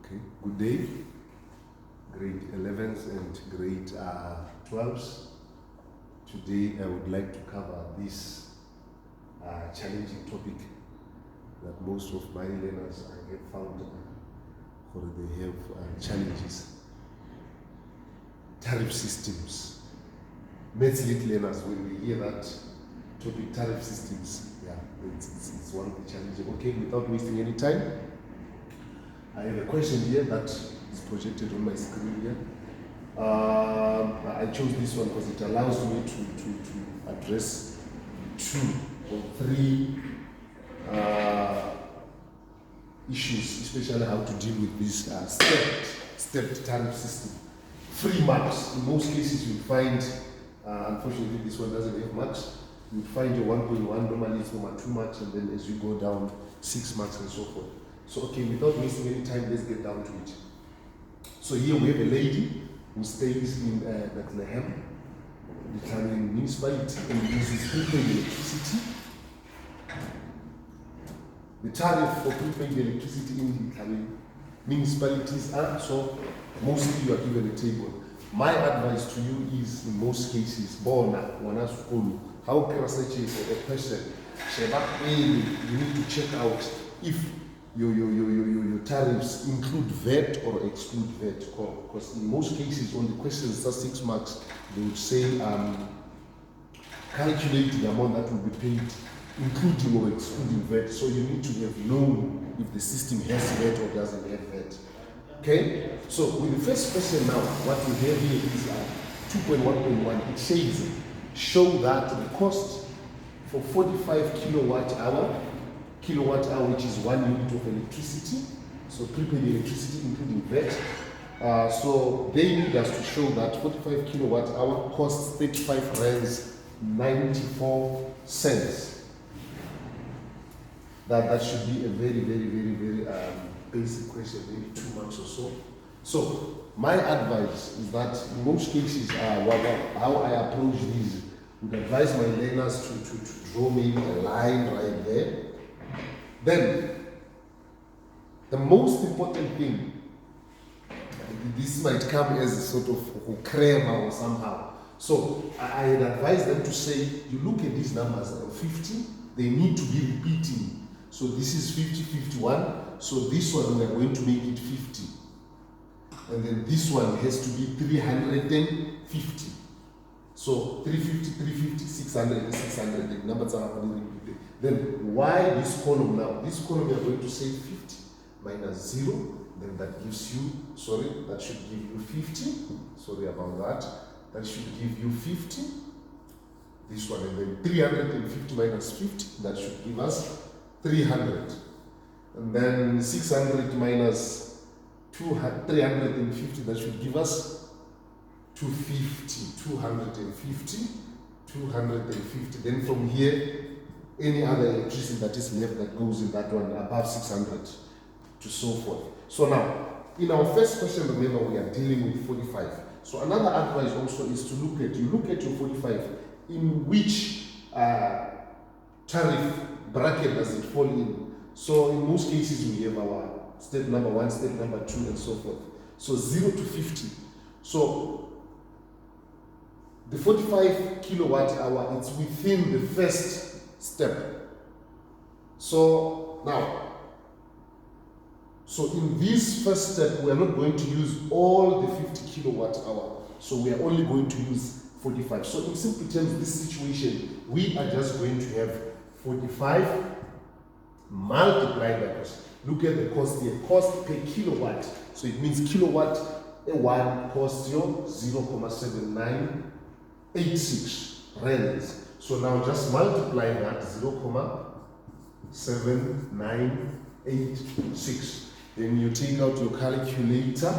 Okay, good day, grade 11s and grade 12s. Today I would like to cover this challenging topic that most of my learners I have found or they have challenges. Tariff systems. Maths lit learners, when we hear that topic, tariff systems, it's one of the challenges. Okay, without wasting any time, I have a question here that is projected on my screen here. I chose this one because it allows me to address 2 or 3 issues, especially how to deal with this stepped tariff system. 3 marks. In most cases, you'll find, unfortunately, this one doesn't have marks. You'll find your 1.1, normally it's 2 marks, and then as you go down, 6 marks and so forth. So, okay, without wasting any time, let's get down to it. So here we have a lady who stays in Bethlehem, declaring municipality, and uses prepaid electricity. The tariff for prepaid electricity in declaring municipalities are, so mostly you are given a table. My advice to you is, in most cases, how can I say a person, you need to check out if your tariffs include VAT or exclude VAT, because in most cases on the questions that's 6 marks, they would say calculate the amount that will be paid including or excluding VAT. So you need to have known if the system has VAT or doesn't have VAT. Okay, so with the first question now, what we have here is 2.1.1. It says show that the cost for 45 kilowatt hour, which is 1 unit of electricity, so prepaid electricity including VAT. So they need us to show that 45 kilowatt hour costs 35 rands 94 cents. That should be a very basic question, maybe 2 marks or so. So my advice is that in most cases, how I approach these would advise my learners to draw maybe a line right there. Then, the most important thing, this might come as a sort of crema or somehow. So I had advised them to say, you look at these numbers, 50, they need to be repeating. So this is 50, 51. So this one we are going to make it 50. And then this one has to be 350. So 350, 350, 600, 600. The numbers are repeated. Then why this column now? This column we are going to say 50 minus 0. Then that gives you, that should give you 50. Sorry about that. That should give you 50. This one, and then 350 minus 50. That should give us 300. And then 600 minus 350. That should give us 250. 250. Then from here, any other electricity that is left that goes in that one above 600 to so forth. So now, in our first question, remember we are dealing with 45. So another advice also is to look at your 45, in which tariff bracket does it fall in. So in most cases we have our step number 1, step number 2 and so forth. So 0 to 50. So the 45 kilowatt hour, it's within the first step. So now, in this first step, we are not going to use all the 50 kilowatt hour. So we are only going to use 45. So in simple terms, this situation, we are just going to have 45 multiplied by cost. Look at the cost here, cost per kilowatt. So it means kilowatt A1 costs you 0.7986 rands. So now just multiply that 0.7986. Then you take out your calculator.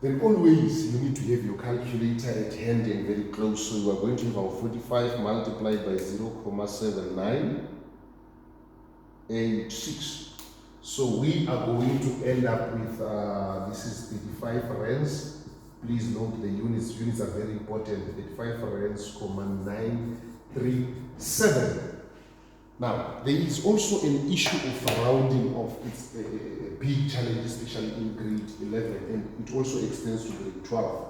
Then always you need to have your calculator at hand and very close. So we are going to have our 45 multiplied by 0.7986. So we are going to end up with, this is 35 rands. Please note the units. Units are very important. 35 rands, 937. Now, there is also an issue of rounding of its a big challenge, especially in grade 11, and it also extends to grade 12.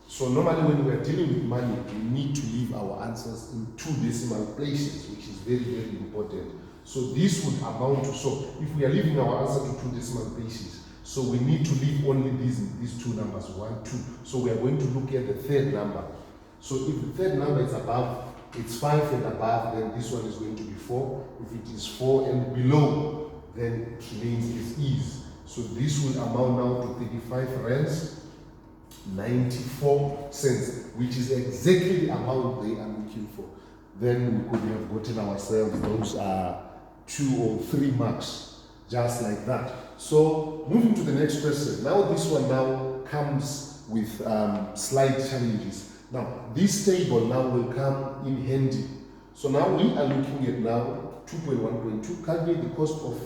So normally when we are dealing with money, we need to leave our answers in 2 decimal places, which is very, very important. So this would amount to, so if we are leaving our answer to 2 decimal places, so we need to leave only these 2 numbers, 1, 2. So we are going to look at the third number. So if the third number is above, it's 5 and above, then this one is going to be 4. If it is 4 and below, then it remains as is. So this will amount now to 35 rands 94 cents, which is exactly the amount they are looking for. Then we could have gotten ourselves those 2 or 3 marks, just like that. So moving to the next question. Now this one now comes with slight challenges. Now this table now will come in handy. So now we are looking at now 2.1.2, calculate the cost of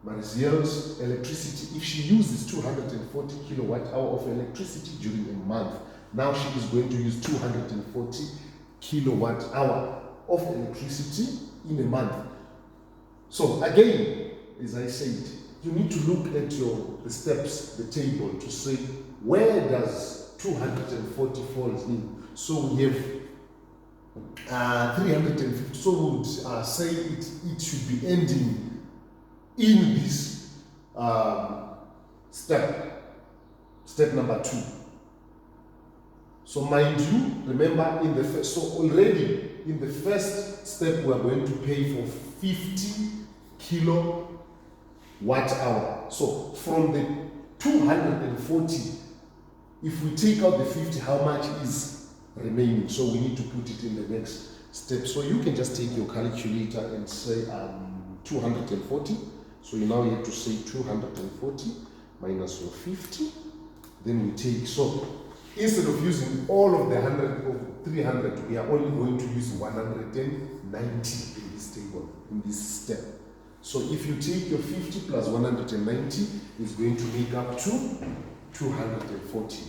Mariziel's electricity if she uses 240 kilowatt hour of electricity during a month. Now she is going to use 240 kilowatt hour of electricity in a month. So again, as I said, you need to look at the steps, the table, to say where does 240 falls in. So we have 350. So we would say it should be ending in this step number 2. So mind you, remember in the first, so already in the first step we are going to pay for 50 kilowatt hour. So from the 240, if we take out the 50, how much is remaining? So we need to put it in the next step. So you can just take your calculator and say 240. So you now have to say 240 minus your 50. Then we take, so instead of using all of the 100 or 300, we are only going to use 190 in this table, in this step. So if you take your 50 plus 190, it's going to make up to 240.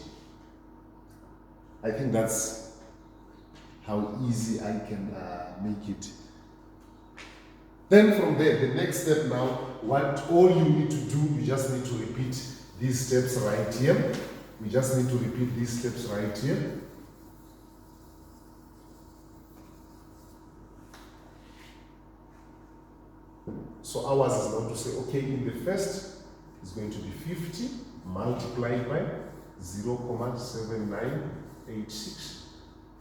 I think that's how easy I can make it. Then from there, the next step now, what all you need to do, you just need to repeat these steps right here. We just need to repeat these steps right here. So ours is now to say, okay, in the first, it's going to be 50 multiplied by 0.7986.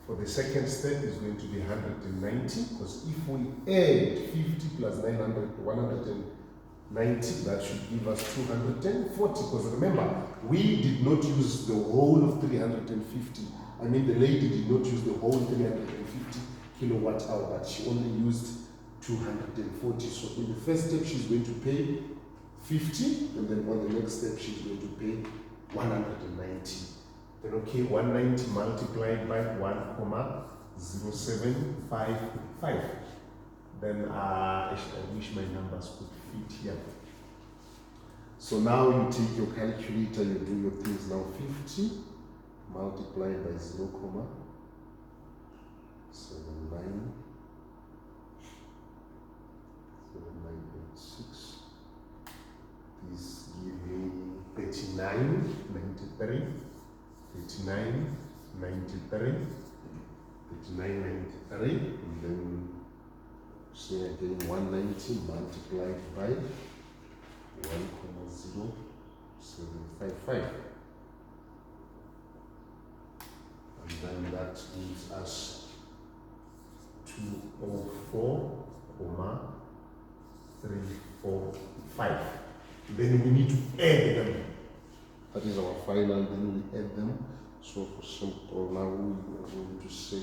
For the second step is going to be 190, because if we add 50 plus 900 to 190, that should give us 240. Because remember, we did not use the whole of 350. I mean, the lady did not use the whole 350 kilowatt hour, but she only used 240. So in the first step, she's going to pay 50, and then on the next step, she's going to pay 190. Then okay, 190 multiplied by 1,0755. Then I wish my numbers could fit here. So now you take your calculator, you do your things now. 50 multiplied by 0.7986. This give me 3993. 3993, and then say again 190 multiplied by 1,0755, and then that gives us 204,345. Then we need to add them. That is our final, then we add them. So for simple, now we are going to say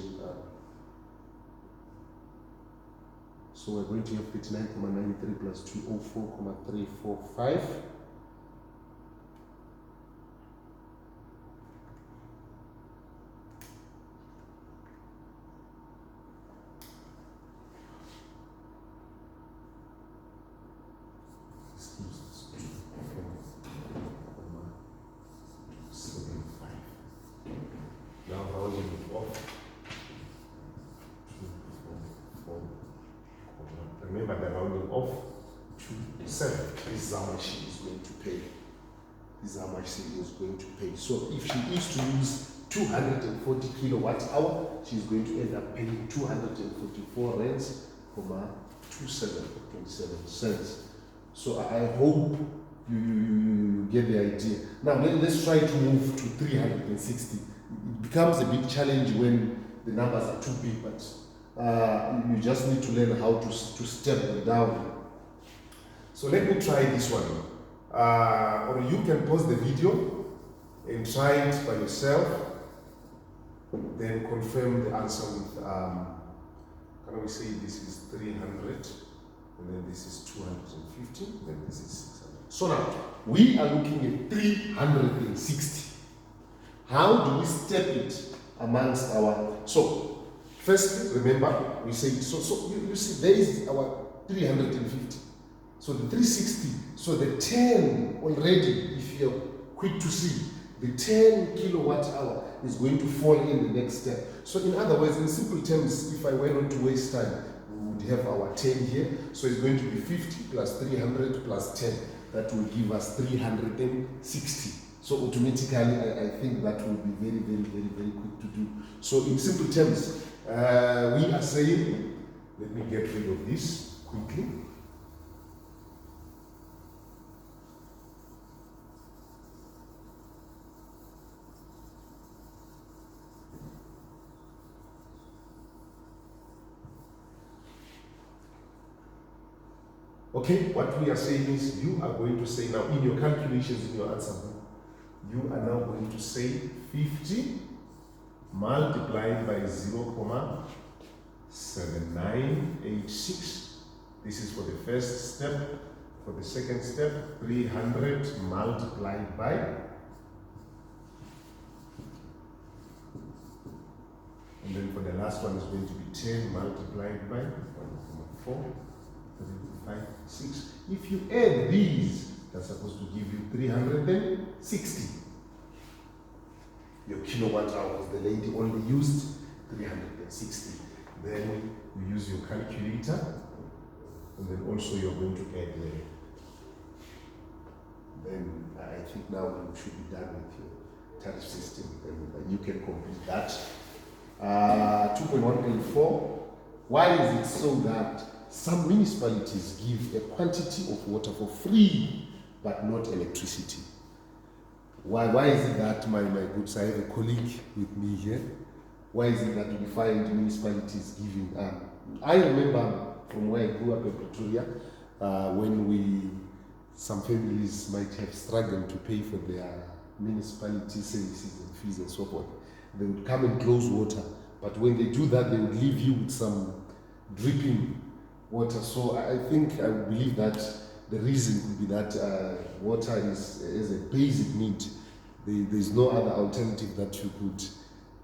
so we're going to have 59.93 plus 204,345. by rounding off to 7. This is how much she is going to pay. This is how much she is going to pay. So if she is to use 240 kilowatt hour, she is going to end up paying 244 rands, 27 cents. So I hope you get the idea. Now let's try to move to 360. It becomes a big challenge when the numbers are too big, but you just need to learn how to step them down. So let me try this one. Or you can pause the video and try it by yourself, then confirm the answer with, can we say this is 300, and then this is 250, and then this is 600. So now, we are looking at 360. How do we step it amongst our, so first remember, we say, so you see, there is our 350. So the 360, so the 10 already, if you're quick to see, the 10 kilowatt hour is going to fall in the next step. So in other words, in simple terms, if I were not to waste time, we would have our 10 here. So it's going to be 50 plus 300 plus 10. That will give us 360. So automatically, I think that will be very, very, very, very quick to do. So in simple terms, we are saying, let me get rid of this quickly. Okay, what we are saying is you are going to say now in your calculations, in your answer, you are now going to say 50 multiplied by 0.7986. This is for the first step. For the second step, 300 multiplied by, and then for the last one is going to be 10 multiplied by 1.4. 5, 6. If you add these, that's supposed to give you 360. Your kilowatt hours, the lady only used 360. Then you use your calculator, and then also you're going to add there. Then I think now you should be done with your tariff system. Then you can complete that. 2.1.4. Why is it so that some municipalities give a quantity of water for free, but not electricity? Why is it that, my good sir, I have a colleague with me here. Why is it that we find municipalities giving? I remember from where I grew up in Pretoria, when some families might have struggled to pay for their municipality services and fees and so forth. They would come and close water, but when they do that, they would leave you with some dripping water. So I believe that the reason could be that water is a basic need. There's no other alternative that you could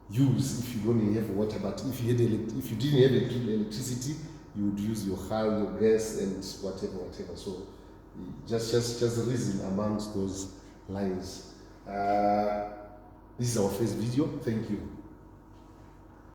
use if you don't have water. But if you didn't have electricity, you would use your gas and whatever. So just reason amongst those lines. This is our first video. Thank you.